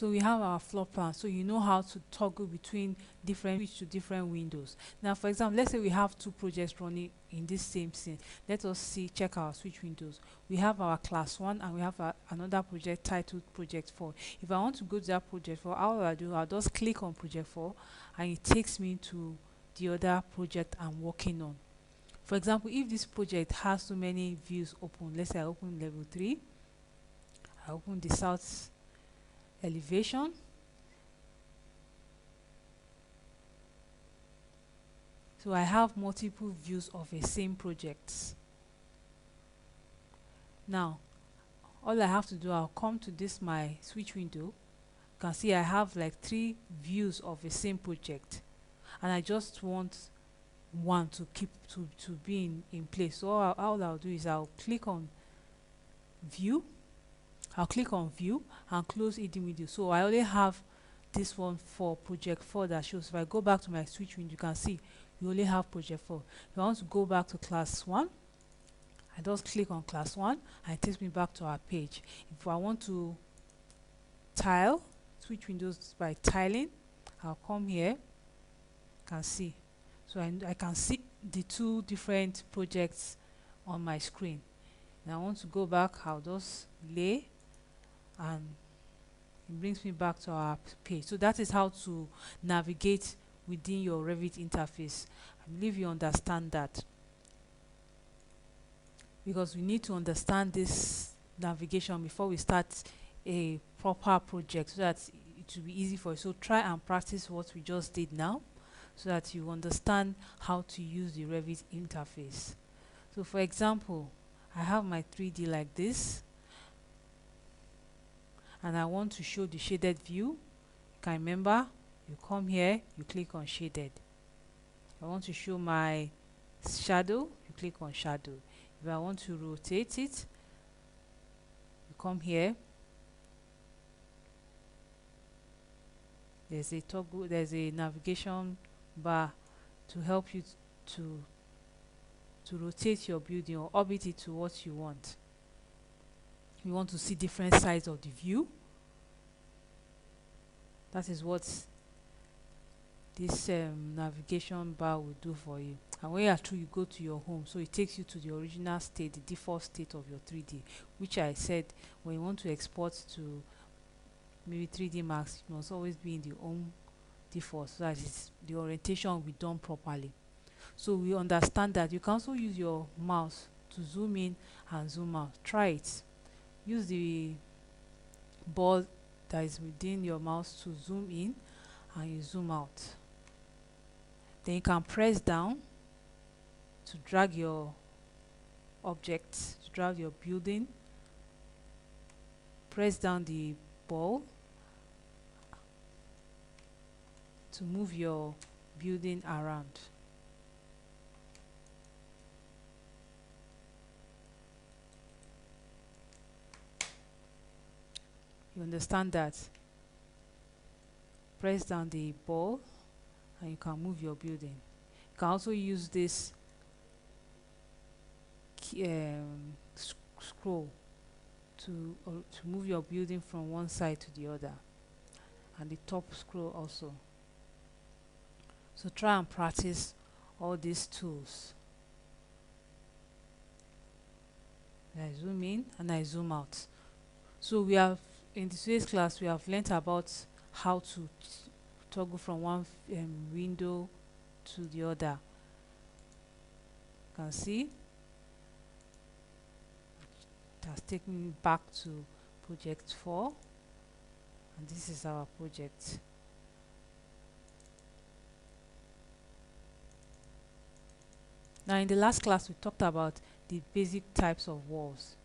So we have our floor plan, so you know how to toggle between different switch to different windows. Now, for example, let's say we have two projects running in this same scene. Let us check our switch windows. We have our class 1 and we have another project titled project 4. If I want to go to that project 4, how will I do? I'll just click on project 4 and it takes me to the other project I'm working on. For example, if this project has so many views open, let's say I open level 3, I open the south elevation, so I have multiple views of a same project. Now all I have to do, I'll come to this my switch window. You can see I have like 3 views of a same project, and I just want one to keep to be in place. So all I'll do is I'll click on view, and close hidden window. So I only have this one for project 4 that shows. If I go back to my switch window, you can see we only have project 4. If I want to go back to class 1, I just click on class 1 and it takes me back to our page. If I want to tile, switch windows by tiling, I'll come here. You can see. So I can see the 2 different projects on my screen. Now I want to go back, I'll just lay and it brings me back to our page. So that is how to navigate within your Revit interface. I believe you understand that, because we need to understand this navigation before we start a proper project, so that it will be easy for you. So try and practice what we just did now, so that you understand how to use the Revit interface. So for example, I have my 3D like this, and I want to show the shaded view. You can remember, you come here, you click on shaded. I want to show my shadow, you click on shadow. If I want to rotate it, you come here. There's a toggle, there's a navigation bar to help you to rotate your building or orbit it to what you want. You want to see different sides of the view. That is what this navigation bar will do for you. And when you are through, you go to your home, so it takes you to the original state, the default state of your 3D, which I said when you want to export to maybe 3D Max, it must always be in the home default, so that the orientation will be done properly. So we understand that. You can also use your mouse to zoom in and zoom out. Try it. Use the ball that is within your mouse to zoom in and you zoom out. Then you can press down to drag your object, to drag your building. Press down the ball to move your building around. You understand that? Press down the ball and you can move your building. You can also use this scroll to move your building from one side to the other, and the top scroll also. So try and practice all these tools. I zoom in and I zoom out. So we have, in today's class, we have learnt about how to toggle from one window to the other. You can see it has taken me back to project 4, and this is our project. Now in the last class we talked about the basic types of walls.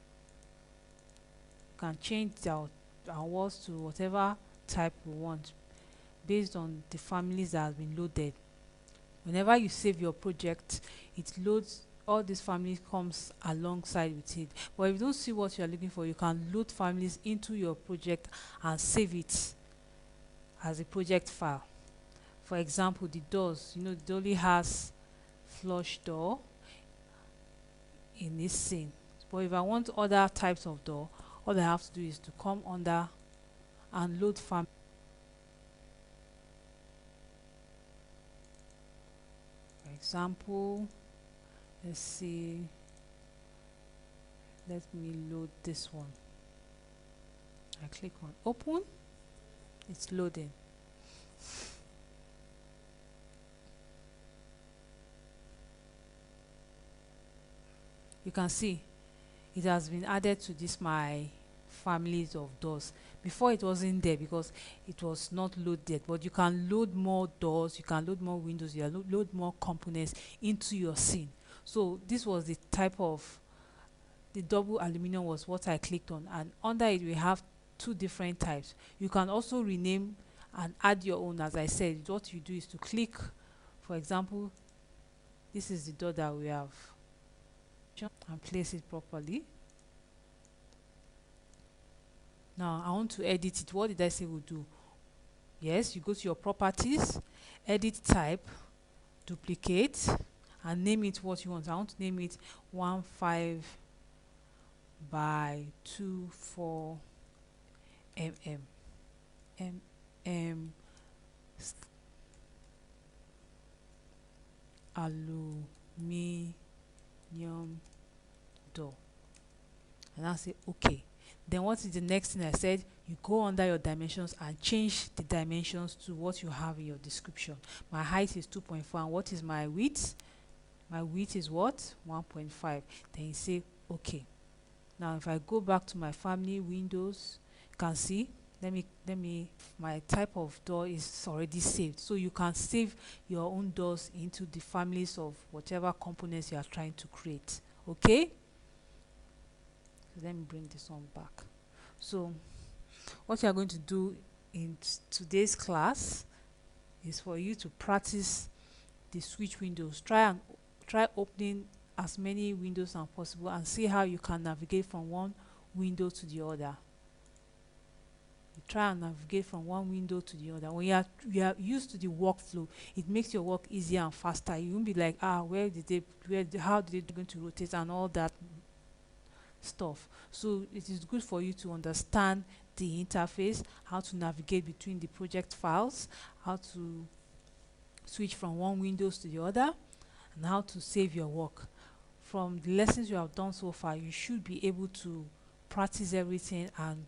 You can change our walls to whatever type we want based on the families that has been loaded. Whenever you save your project, it loads all these families, comes alongside with it. But if you don't see what you are looking for, you can load families into your project and save it as a project file. For example, the doors, it only has flush door in this scene. But if I want other types of door, all I have to do is to come under and load family. For example, let's see, let me load this one. I click on open, it's loading. You can see it has been added to this my families of doors. Before it wasn't there because it was not loaded, but you can load more doors, you can load more windows, you can load more components into your scene. So this was the type of, the double aluminum was what I clicked on, and under it we have two different types. You can also rename and add your own. As I said, what you do is to click, for example, this is the door that we have, and place it properly. Now I want to edit it. What did I say we'll do? Yes, you go to your properties, edit type, duplicate, and name it what you want. I want to name it 15 by 24 mm. Aluminium door. And I'll say okay. Then what is the next thing I said? You go under your dimensions and change the dimensions to what you have in your description. My height is 2.4, and what is my width? My width is what? 1.5. Then you say okay. Now if I go back to my family windows, you can see, my type of door is already saved. So you can save your own doors into the families of whatever components you are trying to create. Okay? Let me bring this one back. So what you are going to do in today's class is for you to practice the switch windows. Try opening as many windows as possible and see how you can navigate from one window to the other. You try and navigate from one window to the other. When you are used to the workflow, it makes your work easier and faster. You won't be like, how did they going to rotate and all that stuff. So it is good for you to understand the interface, how to navigate between the project files, how to switch from one windows to the other, and how to save your work. From the lessons you have done so far, you should be able to practice everything and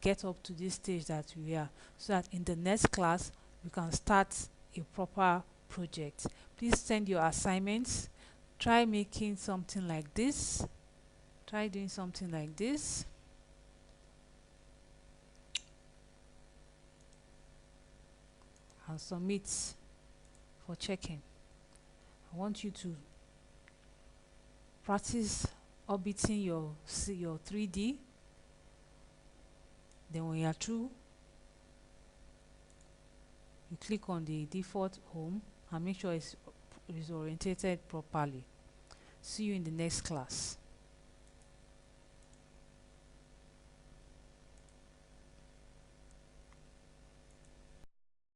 get up to this stage that we are, so that in the next class we can start a proper project. Please send your assignments. Try making something like this. Try doing something like this. And submit for checking. I want you to practice orbiting your 3D. Then when you are through, you click on the default home and make sure it's orientated properly. See you in the next class.